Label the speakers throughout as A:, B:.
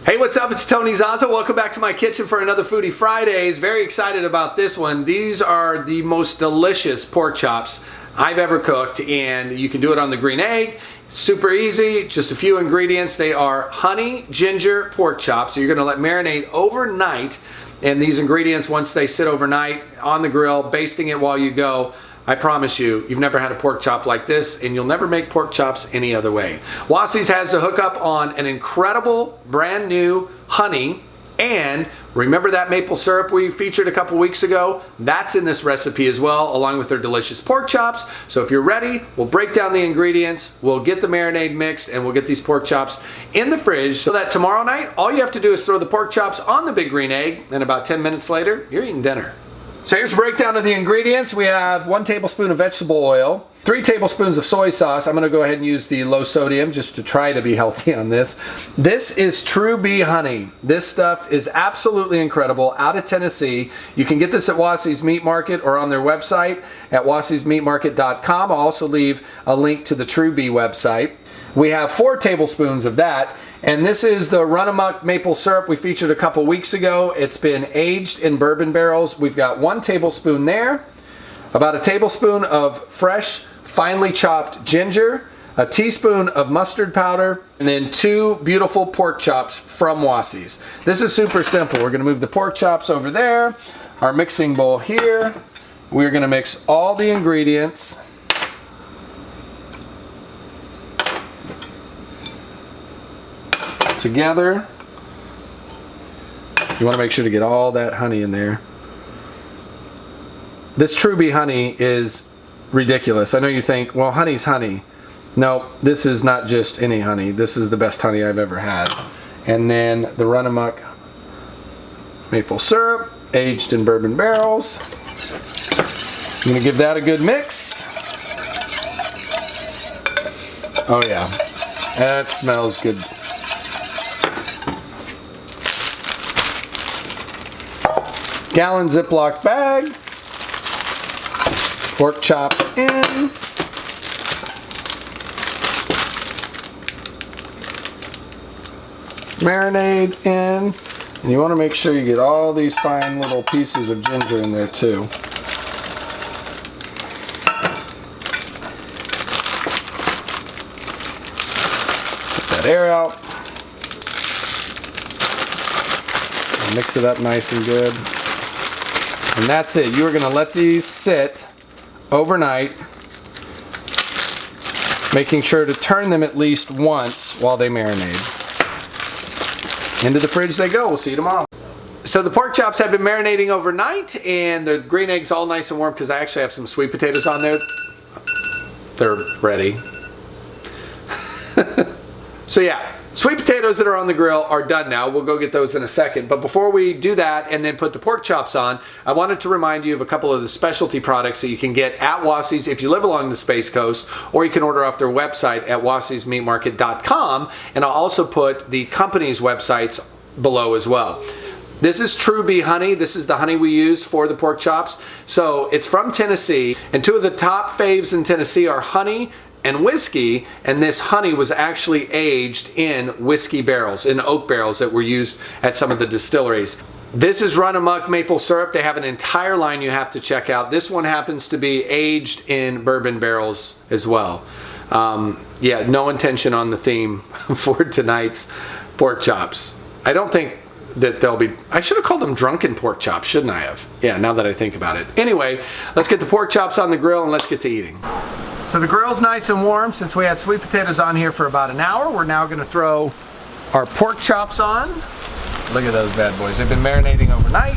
A: Hey, what's up? It's Tony Zazza. Welcome back to my kitchen for another Foodie Fridays. Very excited about this one. These are the most delicious pork chops I've ever cooked, and you can do it on the green egg. Super easy, just a few ingredients. They are honey, ginger, pork chops. So you're gonna let marinate overnight, and these ingredients, once they sit overnight on the grill, basting it while you go, I promise you, you've never had a pork chop like this, and you'll never make pork chops any other way. Wassi's has a hookup on an incredible brand new honey, and remember that maple syrup we featured a couple weeks ago? That's in this recipe as well, along with their delicious pork chops. So if you're ready, we'll break down the ingredients, we'll get the marinade mixed, and we'll get these pork chops in the fridge so that tomorrow night, all you have to do is throw the pork chops on the big green egg, and about 10 minutes later, you're eating dinner. So here's a breakdown of the ingredients. We have 1 tablespoon of vegetable oil, 3 tablespoons of soy sauce. I'm gonna go ahead and use the low sodium just to try to be healthy on this. This is Tru Bee Honey. This stuff is absolutely incredible, out of Tennessee. You can get this at Wassi's Meat Market or on their website at wassismeatmarket.com. I'll also leave a link to the Tru Bee website. We have 4 tablespoons of that, and this is the Runamok maple syrup we featured a couple weeks ago. It's been aged in bourbon barrels. We've got 1 tablespoon there, about a tablespoon of fresh, finely chopped ginger, a teaspoon of mustard powder, and then 2 beautiful pork chops from Wassi's. This is super simple. We're gonna move the pork chops over there, our mixing bowl here. We're gonna mix all the ingredients together. You want to make sure to get all that honey in there. This Tru Bee honey is ridiculous. I know you think, well, honey's honey. No, this is not just any honey. This is the best honey I've ever had. And then the Runamok maple syrup, aged in bourbon barrels. I'm going to give that a good mix. Oh yeah, that smells good. Gallon Ziploc bag, pork chops in, marinade in, and you want to make sure you get all these fine little pieces of ginger in there too. Get that air out, mix it up nice and good. And that's it. You're going to let these sit overnight, making sure to turn them at least once while they marinate. Into the fridge they go. We'll see you tomorrow. So the pork chops have been marinating overnight, and the green egg's all nice and warm because I actually have some sweet potatoes on there. They're ready. So yeah. Sweet potatoes that are on the grill are done now. We'll go get those in a second. But before we do that and then put the pork chops on, I wanted to remind you of a couple of the specialty products that you can get at Wassi's if you live along the Space Coast, or you can order off their website at wassismeatmarket.com. And I'll also put the company's websites below as well. This is Tru Bee honey. This is the honey we use for the pork chops. So it's from Tennessee, and 2 of the top faves in Tennessee are honey and whiskey, and this honey was actually aged in whiskey barrels, in oak barrels that were used at some of the distilleries. This is Runamok maple syrup. They have an entire line you have to check out. This one happens to be aged in bourbon barrels as well. Yeah, no intention on the theme for tonight's pork chops. I don't think that they'll be, I should have called them drunken pork chops, shouldn't I have? Yeah, now that I think about it. Anyway, let's get the pork chops on the grill and let's get to eating. So the grill's nice and warm. Since we had sweet potatoes on here for about an hour, we're now going to throw our pork chops on. Look at those bad boys. They've been marinating overnight.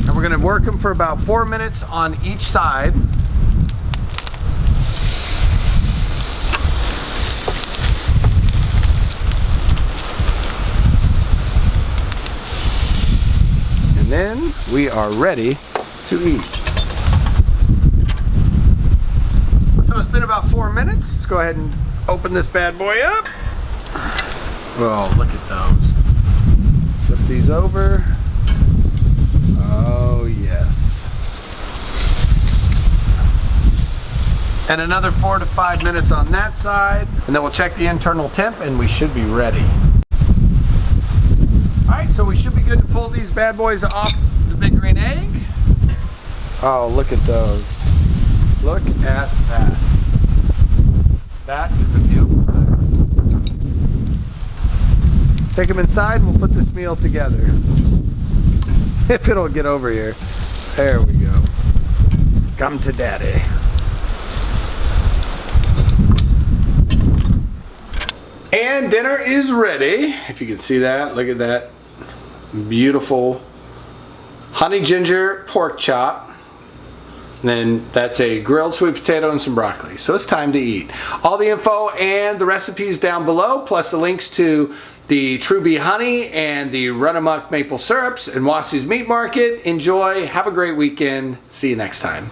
A: And we're going to work them for about 4 minutes on each side. And then we are ready to eat. So it's been about 4 minutes. Let's go ahead and open this bad boy up. Oh, look at those. Flip these over. Oh, yes. And another 4 to 5 minutes on that side. And then we'll check the internal temp and we should be ready. All right, so we should be good to pull these bad boys off the big green egg. Oh, look at those. Look at that. That is a beautiful thing. Take them inside and we'll put this meal together. If it'll get over here. There we go. Come to daddy. And dinner is ready. If you can see that, look at that. Beautiful honey ginger pork chop. And then that's a grilled sweet potato and some broccoli. So it's time to eat. All the info and the recipes down below, plus the links to the Tru Bee Honey and the Runamok maple syrups and Wassi's Meat Market. Enjoy. Have a great weekend. See you next time.